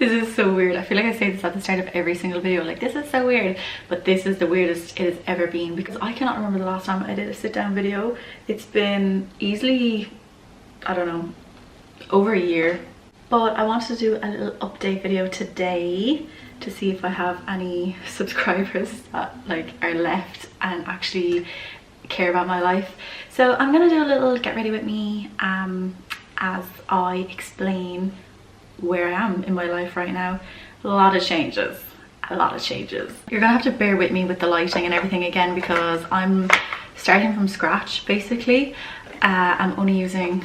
This is so weird. I feel like I say this at the start of every single video, like this is so weird, but this is the weirdest it has ever been because I cannot remember the last time I did a sit down video. It's been easily, I don't know, over a year. But I wanted to do a little update video today to see if I have any subscribers that like are left and actually care about my life. So I'm gonna do a little get ready with me as I explain where I am in my life right now. A lot of changes. You're gonna have to bear with me with the lighting and everything again because I'm starting from scratch basically. I'm only using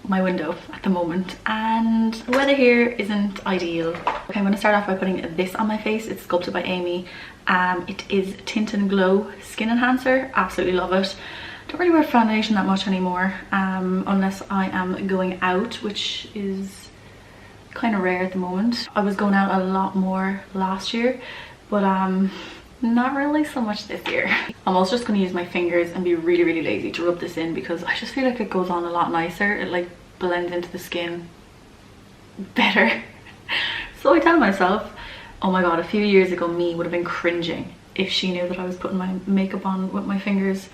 my window at the moment and the weather here isn't ideal. Okay, I'm going to start off by putting this on my face. It's sculpted by Amy. It is Tint and Glow Skin Enhancer. Absolutely love it. Don't really wear foundation that much anymore unless I am going out, which is kind of rare at the moment. I was going out a lot more last year, but not really so much this year. I'm also just going to use my fingers and be really lazy to rub this in because I just feel like it goes on a lot nicer. It like blends into the skin better. So I tell myself, oh my god, a few years ago me would have been cringing if she knew that I was putting my makeup on with my fingers.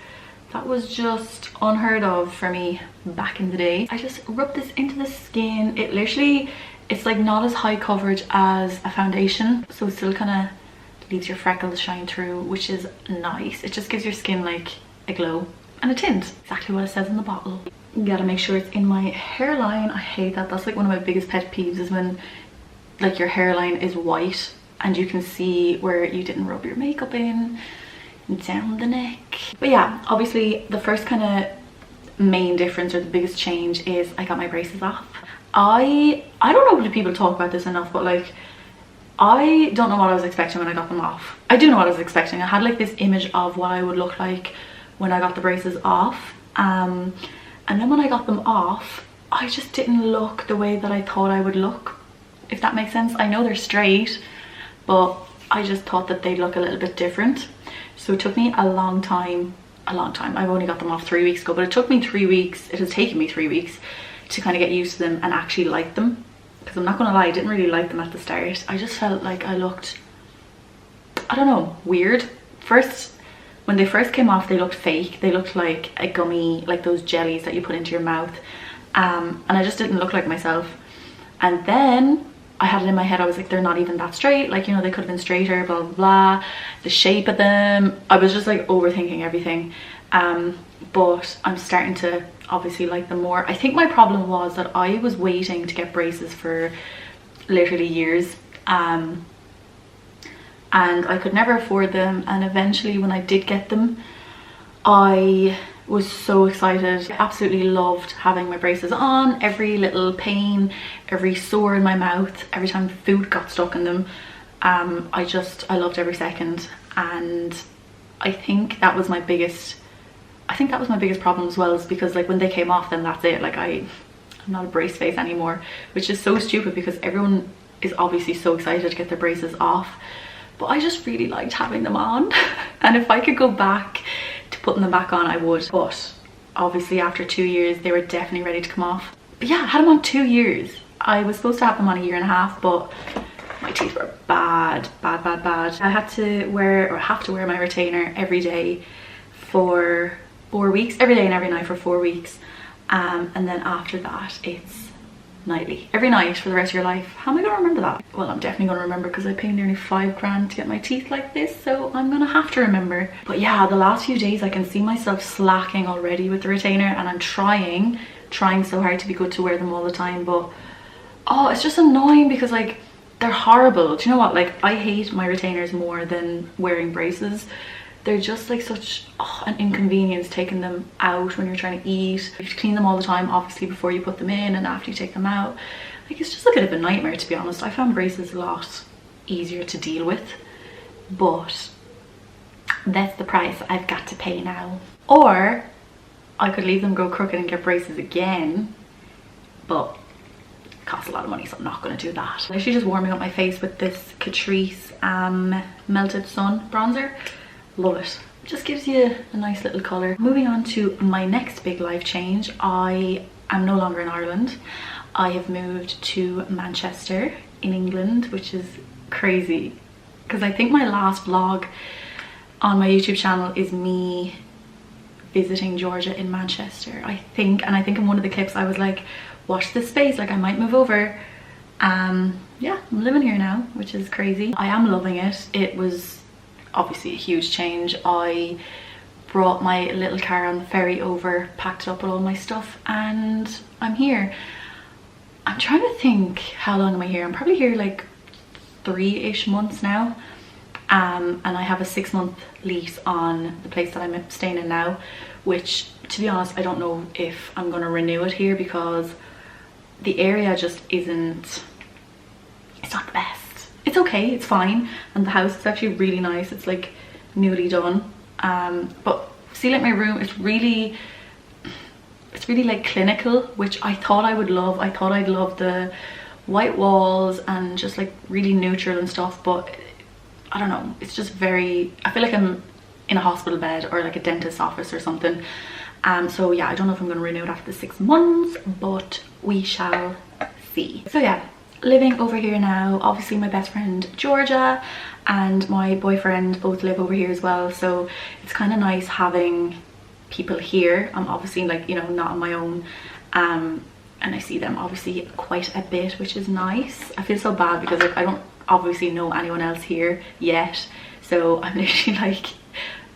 That was just unheard of for me back in the day. I just rub this into the skin. It literally, it's like not as high coverage as a foundation, so it still kind of leaves your freckles shine through, which is nice. It just gives your skin like a glow and a tint, exactly what it says in the bottle. You gotta make sure it's in my hairline. I hate that. That's like one of my biggest pet peeves, is when like your hairline is white and you can see where you didn't rub your makeup in down the neck. But yeah, obviously the first kind of main difference or the biggest change is I got my braces off. I don't know if people talk about this enough, but like I don't know what I was expecting when I got them off. I do know what I was expecting. I had like this image of what I would look like when I got the braces off. And then when I got them off, I just didn't look the way that I thought I would look, if that makes sense. I know they're straight, but I just thought that they'd look a little bit different. So it took me a long time. I've only got them off 3 weeks ago, but it took me 3 weeks. It has taken me 3 weeks to kind of get used to them and actually like them. Because I'm not gonna lie, I didn't really like them at the start. I just felt like I looked, I don't know, weird. When they first came off, they looked fake. They looked like a gummy, like those jellies that you put into your mouth. And I just didn't look like myself. And then I had it in my head, I was like, they're not even that straight. Like, you know, they could have been straighter, blah, blah, blah. The shape of them. I was just like overthinking everything. But I'm starting to obviously like them more. I think my problem was that I was waiting to get braces for literally years. And I could never afford them, and eventually when I did get them, I was so excited. I absolutely loved having my braces on. Every little pain, every sore in my mouth, every time food got stuck in them, I loved every second. And I think that was my biggest problem as well, is because like when they came off, then that's it. Like I'm not a brace face anymore, which is so stupid because everyone is obviously so excited to get their braces off. But I just really liked having them on. And if I could go back to putting them back on, I would. But obviously after 2 years, they were definitely ready to come off. But yeah, I had them on 2 years. I was supposed to have them on 1.5 years, but my teeth were bad. I had to wear, or have to wear, my retainer every day for 4 weeks. Every day and every night for 4 weeks. And then after that, it's nightly, every night for the rest of your life. How am I gonna remember that? Well, I'm definitely gonna remember because I paid nearly 5 grand to get my teeth like this, so I'm gonna have to remember. But yeah, the last few days I can see myself slacking already with the retainer, and I'm trying so hard to be good to wear them all the time, but oh, it's just annoying because like they're horrible. Do you know what, like I hate my retainers more than wearing braces. They're just like such an inconvenience taking them out when you're trying to eat. You have to clean them all the time, obviously, before you put them in and after you take them out. Like, it's just a bit of a nightmare, to be honest. I found braces a lot easier to deal with, but that's the price I've got to pay now. Or I could leave them go crooked and get braces again, but it costs a lot of money, so I'm not going to do that. I'm actually just warming up my face with this Catrice Melted Sun bronzer. Love it. Just gives you a nice little colour. Moving on to my next big life change. I am no longer in Ireland. I have moved to Manchester in England, which is crazy because I think my last vlog on my YouTube channel is me visiting Georgia in Manchester, I think. And I think in one of the clips I was like, watch this space, like I might move over. Yeah, I'm living here now, which is crazy. I am loving it. It was obviously a huge change. I brought my little car on the ferry over, packed it up with all my stuff, and I'm here. I'm trying to think, how long am I here? I'm probably here like 3-ish months now. And I have a 6-month lease on the place that I'm staying in now, which, to be honest, I don't know if I'm going to renew it here because the area just isn't, it's not the best. It's okay, it's fine, and the house is actually really nice. It's like newly done. But see, like my room, it's really like clinical, which I thought I would love. I thought I'd love the white walls and just like really neutral and stuff, but I don't know, it's just very, I feel like I'm in a hospital bed or like a dentist's office or something. So yeah, I don't know if I'm going to renew it after the 6 months, but we shall see. So yeah, living over here now. Obviously my best friend Georgia and my boyfriend both live over here as well, so it's kind of nice having people here. I'm obviously like, you know, not on my own, and I see them obviously quite a bit, which is nice. I feel so bad because like I don't obviously know anyone else here yet, so I'm literally like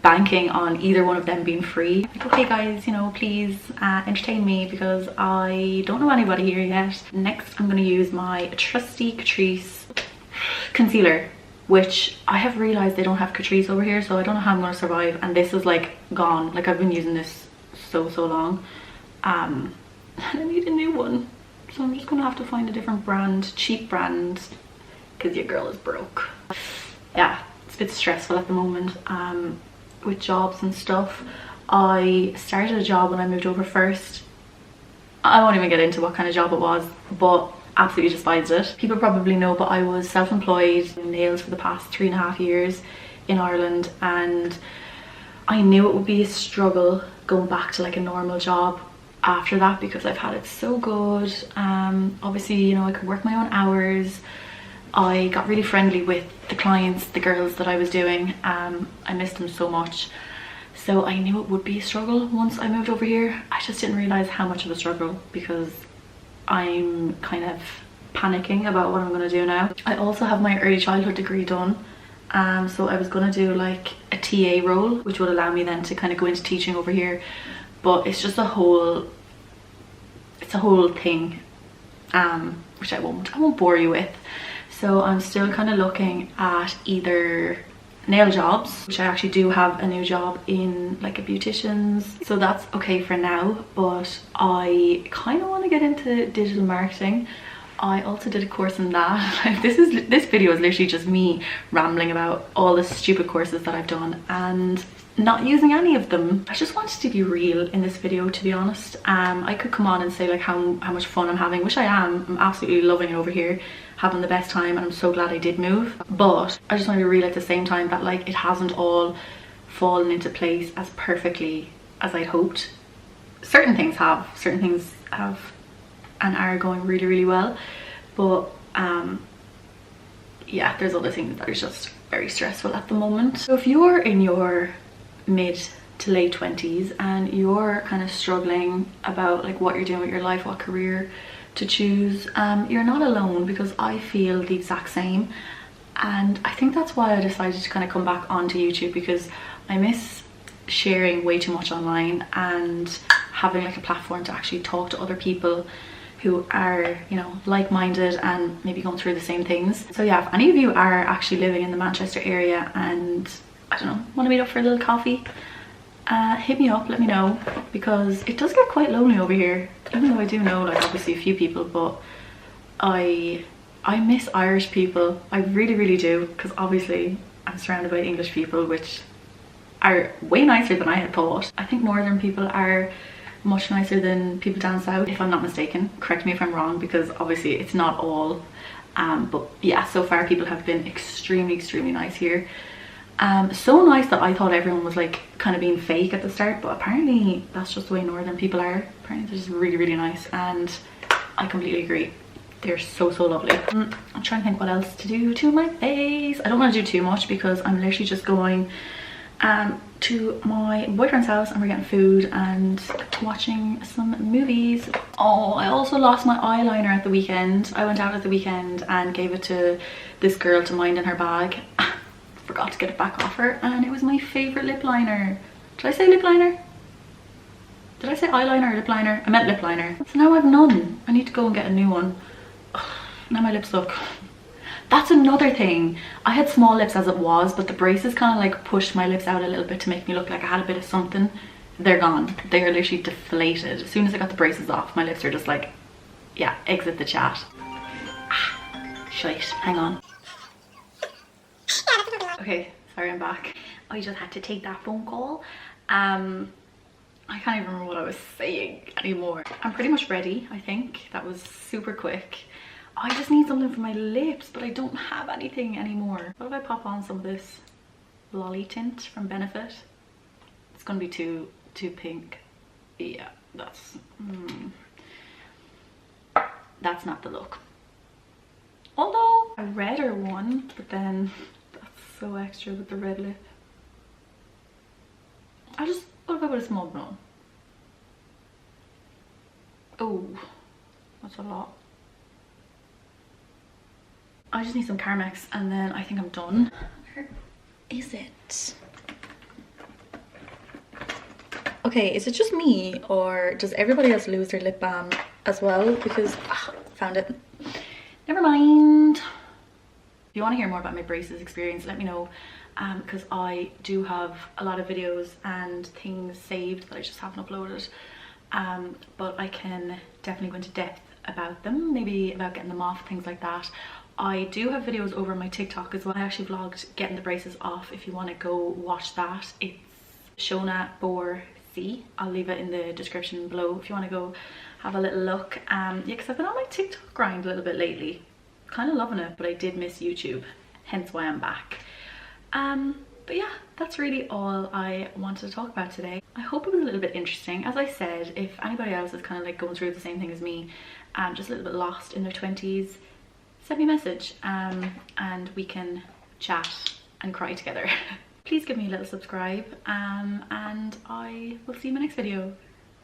banking on either one of them being free. Like, okay guys, you know, please entertain me because I don't know anybody here yet. Next I'm going to use my trusty Catrice concealer, which I have realized they don't have Catrice over here, so I don't know how I'm going to survive. And this is like gone, like I've been using this so long. I need a new one, so I'm just gonna have to find a different brand, cheap brand, because your girl is broke. Yeah, it's a bit stressful at the moment with jobs and stuff. I started a job when I moved over first. I won't even get into what kind of job it was, but absolutely despised it. People probably know, but I was self-employed in nails for the past 3.5 years in Ireland, and I knew it would be a struggle going back to like a normal job after that because I've had it so good. Obviously, you know, I could work my own hours. I got really friendly with the clients, the girls that I was doing. I missed them so much, so I knew it would be a struggle once I moved over here. I just didn't realize how much of a struggle because I'm kind of panicking about what I'm going to do now. I also have my early childhood degree done, so I was going to do like a TA role, which would allow me then to kind of go into teaching over here, but it's just a whole thing, which I won't bore you with. So I'm still kind of looking at either nail jobs, which I actually do have a new job in like a beautician's, so that's okay for now, but I kind of want to get into digital marketing. I also did a course in that. This video is literally just me rambling about all the stupid courses that I've done and not using any of them. I just wanted to be real in this video, to be honest. I could come on and say like how much fun I'm having, which I am. I'm absolutely loving it over here, having the best time, and I'm so glad I did move. But I just want to be real at the same time that like it hasn't all fallen into place as perfectly as I'd hoped. Certain things have and are going really well, but yeah, there's other things that are just very stressful at the moment. So if you're in your mid to late 20s and you're kind of struggling about like what you're doing with your life, what career to choose, you're not alone, because I feel the exact same. And I think that's why I decided to kind of come back onto YouTube, because I miss sharing way too much online and having like a platform to actually talk to other people who are, you know, like-minded and maybe going through the same things. So yeah, if any of you are actually living in the Manchester area and I don't know, want to meet up for a little coffee, hit me up, let me know, because it does get quite lonely over here. Even though I do know like obviously a few people, but I miss Irish people. I really do, because obviously I'm surrounded by English people, which are way nicer than I had thought. I think northern people are much nicer than people down south, if I'm not mistaken. Correct me if I'm wrong, because obviously it's not all, but yeah, so far people have been extremely nice here. So nice that I thought everyone was like kind of being fake at the start, but apparently that's just the way northern people are. Apparently they're just really nice, and I completely agree. They're so lovely. I'm trying to think what else to do to my face. I don't want to do too much because I'm literally just going to my boyfriend's house and we're getting food and watching some movies. Oh, I also lost my eyeliner at the weekend. I went out at the weekend and gave it to this girl to mind in her bag. Forgot to get it back off her, and it was my favorite lip liner. Did I say lip liner? Did I say eyeliner or lip liner? I meant lip liner. So now I have none. I need to go and get a new one. Now my lips look. That's another thing. I had small lips as it was, but the braces kind of like pushed my lips out a little bit to make me look like I had a bit of something. They're gone. They are literally deflated. As soon as I got the braces off, my lips are just like, yeah, exit the chat. Shite. Hang on. Okay, sorry, I'm back. I just had to take that phone call. I can't even remember what I was saying anymore. I'm pretty much ready, I think. That was super quick. I just need something for my lips, but I don't have anything anymore. What if I pop on some of this Lolly tint from Benefit? It's gonna be too pink. Yeah, that's not the look. Although a redder one, but then that's so extra with the red lip. What if I put a small brown? Oh, that's a lot. I just need some Carmex and then I think I'm done. Where is it? Okay, is it just me or does everybody else lose their lip balm as well? Because found it. Never mind. If you want to hear more about my braces experience, let me know, because I do have a lot of videos and things saved that I just haven't uploaded, but I can definitely go into depth about them, maybe about getting them off, things like that. I do have videos over on my TikTok as well. I actually vlogged getting the braces off. If you want to go watch that, it's Shona Bor C. I'll leave it in the description below if you want to go have a little look. Yeah, because I've been on my TikTok grind a little bit lately. Kind of loving it, but I did miss YouTube, hence why I'm back. But yeah, that's really all I wanted to talk about today. I hope it was a little bit interesting. As I said, if anybody else is kind of like going through the same thing as me, just a little bit lost in their 20s, send me a message and we can chat and cry together. Please give me a little subscribe, and I will see you in my next video.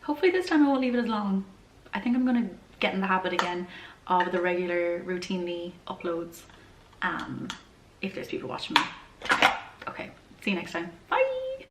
Hopefully this time I won't leave it as long. I think I'm gonna get in the habit again of the regular routinely uploads, if there's people watching me. Okay, see you next time. Bye.